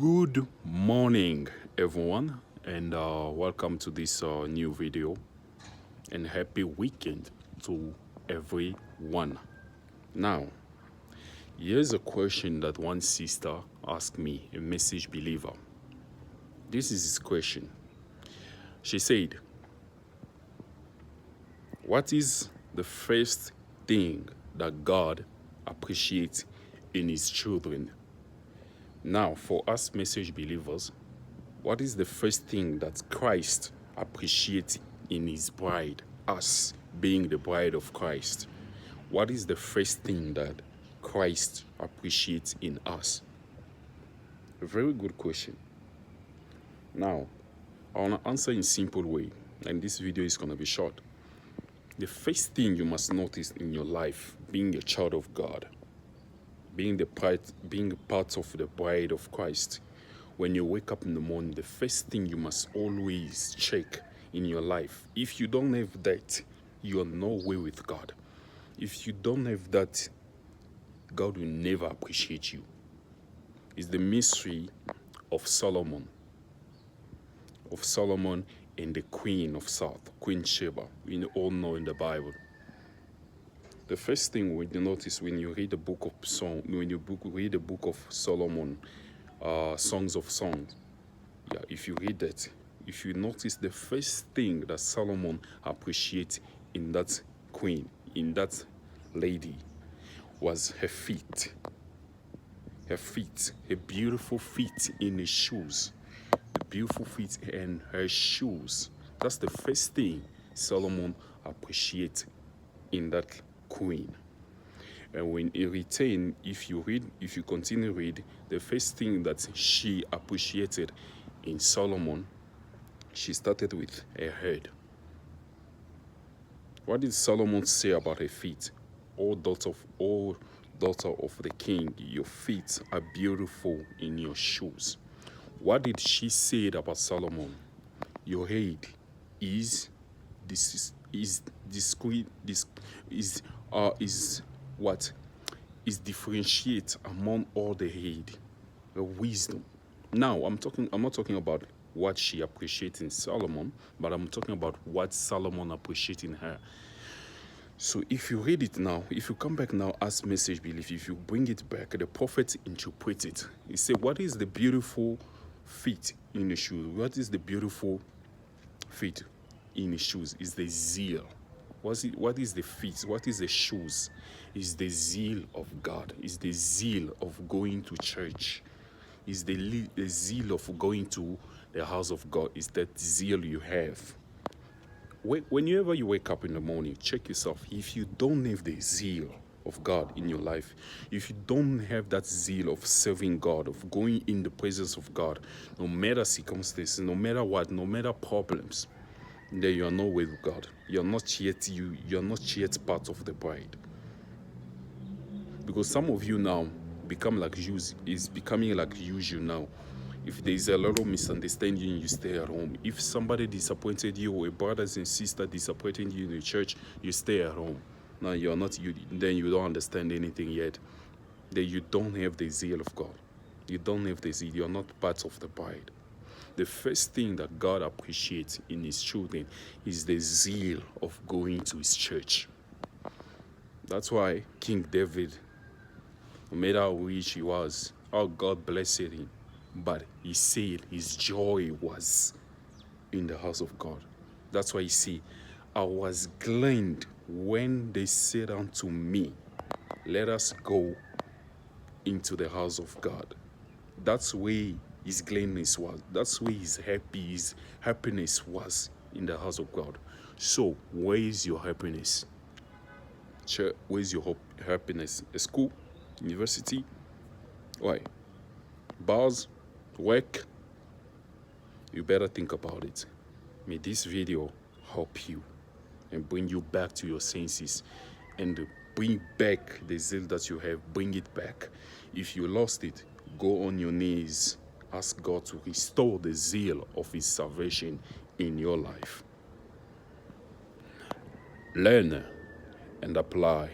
Good morning, everyone, and welcome to this new video. And happy weekend to everyone. Now, here's a question that one sister asked me, a message believer. This is his question. She said, "What is the first thing that God appreciates in His children?" Now, for us message believers, what is the first thing that Christ appreciates in His bride, us being the bride of Christ? What is the first thing that Christ appreciates in us? A very good question. Now, I want to answer in a simple way, and this video is going to be short. The first thing you must notice in your life, being a child of God, being part of the bride of Christ, when you wake up in the morning, the first thing you must always check in your life, if you don't have that, you are no way with God. If you don't have that, God will never appreciate you. It's the mystery of Solomon and the Queen of South, Queen Sheba. We all know in the Bible. The first thing when you notice when you read the book of read the book of Solomon, Songs of Songs, if you read that, if you notice the first thing that Solomon appreciates in that queen, in that lady, was her feet. Her beautiful feet in his shoes. The beautiful feet and her shoes. That's the first thing Solomon appreciates in that queen. And when he retained, if you continue read, the first thing that she appreciated in Solomon, she started with her head. What did Solomon say about her feet? O daughter of the king, your feet are beautiful in your shoes. What did she say about Solomon? Your head is differentiate among all the head, the wisdom. Now I'm not talking about what she appreciates in Solomon, but I'm talking about what Solomon appreciates in her. So if you read it now, if you come back now as message belief, if you bring it back, the prophet interprets it. He said, what is the beautiful feet in the shoes? What is the beautiful feet in the shoes? Is the zeal. What is the feet? What is the shoes? Is the zeal of God. Is the zeal of going to church. Is the zeal of going to the house of God. Is that zeal you have. Whenever you wake up in the morning, check yourself. If you don't have the zeal of God in your life, if you don't have that zeal of serving God, of going in the presence of God, no matter circumstances, no matter what, no matter problems, then you are not with God. You're not yet part of the bride. Because some of you now becoming like usual now. If there is a lot of misunderstanding, you stay at home. If somebody disappointed you, or a brothers and sister disappointed you in the church, you stay at home. Now then you don't understand anything yet. Then you don't have the zeal of God. You don't have the zeal. You're not part of the bride. The first thing that God appreciates in His children is the zeal of going to His church. That's why King David, no matter how rich he was, how God blessed him, but he said his joy was in the house of God. That's why he said, I was glad when they said unto me, let us go into the house of God. That's where his gladness was. That's where his happiness was, in the house of God. So where is your happiness? Church, where is your happiness? A school? University? Why? Bars? Work? You better think about it. May this video help you and bring you back to your senses and bring back the zeal that you have. Bring it back. If you lost it, go on your knees. Ask God to restore the zeal of His salvation in your life. Learn and apply.